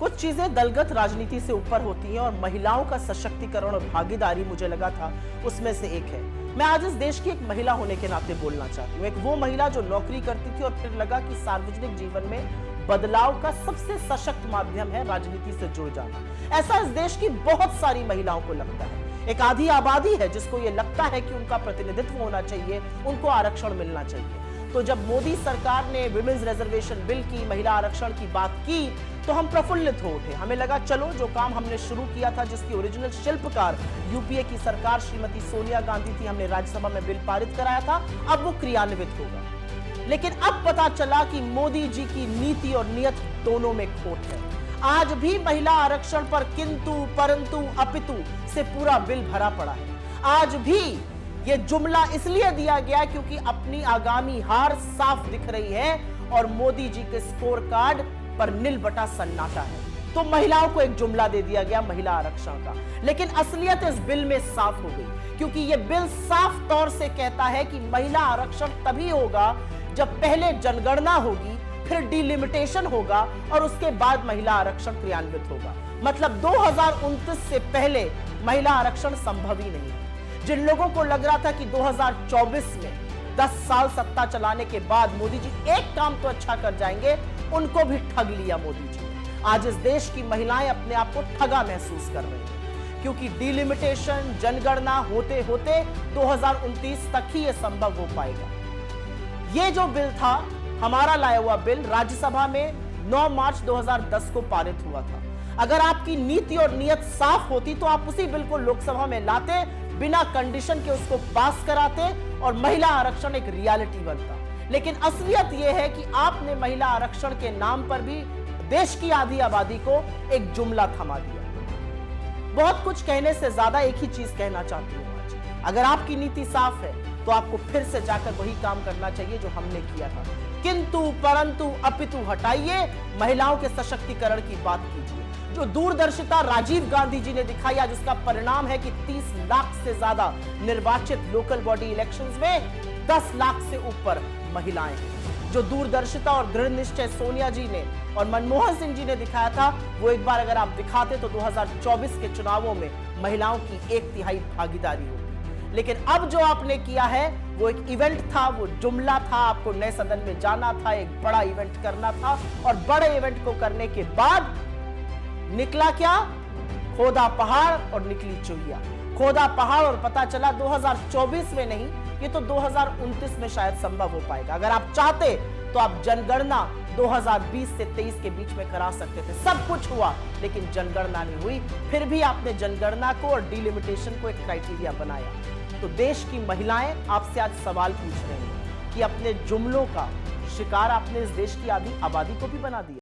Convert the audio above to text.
कुछ चीजें दलगत राजनीति से ऊपर होती हैं और महिलाओं का सशक्तिकरण और भागीदारी मुझे लगा था उसमें से एक है। मैं आज इस देश की एक महिला होने के नाते बोलना चाहती हूँ। एक वो महिला जो नौकरी करती थी और फिर लगा कि सार्वजनिक जीवन में बदलाव का सबसे सशक्त माध्यम है राजनीति से जुड़ जाना। ऐसा इस देश की बहुत सारी महिलाओं को लगता है। एक आधी आबादी है जिसको ये लगता है कि उनका प्रतिनिधित्व होना चाहिए, उनको आरक्षण मिलना चाहिए। तो जब मोदी सरकार ने विमेंस रिजर्वेशन बिल की, महिला आरक्षण की बात की, तो हम प्रफुल्लित हो उठे। हमें लगा चलो जो काम हमने शुरू किया था, जिसकी ओरिजिनल शिल्पकार यूपीए की सरकार श्रीमती सोनिया गांधी थी, हमने राज्यसभा में बिल पारित कराया था, अब वो क्रियान्वित होगा। लेकिन अब पता चला कि मोदी जी की नीति और नियत दोनों में खोट है। आज भी महिला आरक्षण पर किंतु परंतु अपितु से पूरा बिल भरा पड़ा है। आज भी यह जुमला इसलिए दिया गया क्योंकि अपनी आगामी हार साफ दिख रही है और मोदी जी के स्कोर कार्ड पर नील बटा सन्नाटा है। तो महिलाओं को एक जुमला दे दिया गया महिला आरक्षण का, लेकिन असलियत इस बिल में साफ हो गई, क्योंकि यह बिल साफ तौर से कहता है कि महिला आरक्षण तभी होगा जब पहले जनगणना होगी, फिर डिलिमिटेशन होगा और उसके बाद महिला आरक्षण क्रियान्वित होगा। मतलब 2029 से पहले महिला आरक्षण संभव ही नहीं है। जिन लोगों को लग रहा था कि 2024 में 10 साल सत्ता चलाने के बाद मोदी जी एक काम तो अच्छा कर जाएंगे, उनको भी ठग लिया मोदी जी। आज इस देश की महिलाएं अपने आप को ठगा महसूस कर रही हैं, क्योंकि डिलिमिटेशन, जनगणना होते होते 2029 तक ही यह संभव हो पाएगा। यह जो बिल था, हमारा लाया हुआ बिल, राज्यसभा में 9 मार्च 2010 को पारित हुआ था। अगर आपकी नीति और नियत साफ होती तो आप उसी बिल को लोकसभा में लाते, बिना कंडीशन के उसको पास कराते और महिला आरक्षण एक रियलिटी बनता। लेकिन असलियत यह है कि आपने महिला आरक्षण के नाम पर भी देश की आधी आबादी को एक जुमला थमा दिया। बहुत कुछ कहने से ज्यादा एक ही चीज कहना चाहती हूं आज। अगर आपकी नीति साफ है तो आपको फिर से जाकर वही काम करना चाहिए जो हमने किया था। किंतु परंतु अपितु हटाइए, महिलाओं के सशक्तिकरण की बात कीजिए। जो दूरदर्शिता राजीव गांधी जी ने दिखाई, आज उसका परिणाम है कि 30 लाख से ज्यादा निर्वाचित लोकल बॉडी इलेक्शंस में 10 लाख से ऊपर महिलाएं हैं। जो दूरदर्शिता और दृढ़ निश्चय सोनिया जी ने और मनमोहन सिंह जी ने दिखाया था, वो एक बार अगर आप दिखाते तो 2024 के चुनावों में महिलाओं की 1/3 भागीदारी होती। लेकिन अब जो आपने किया है वो एक इवेंट था, वो जुमला था। आपको नए सदन में जाना था, एक बड़ा इवेंट करना था, और बड़े इवेंट को करने के बाद निकला क्या? खोदा पहाड़ और निकली चुहिया। खोदा पहाड़ और पता चला 2024 में नहीं, ये तो 2029 में शायद संभव हो पाएगा। अगर आप चाहते तो आप जनगणना 2020 से 23 के बीच में करा सकते थे। सब कुछ हुआ लेकिन जनगणना नहीं हुई। फिर भी आपने जनगणना को और डिलिमिटेशन को एक क्राइटेरिया बनाया। तो देश की महिलाएं आपसे आज सवाल पूछ रही हैं कि अपने जुमलों का शिकार आपने इस देश की आधी आबादी को भी बना दिया।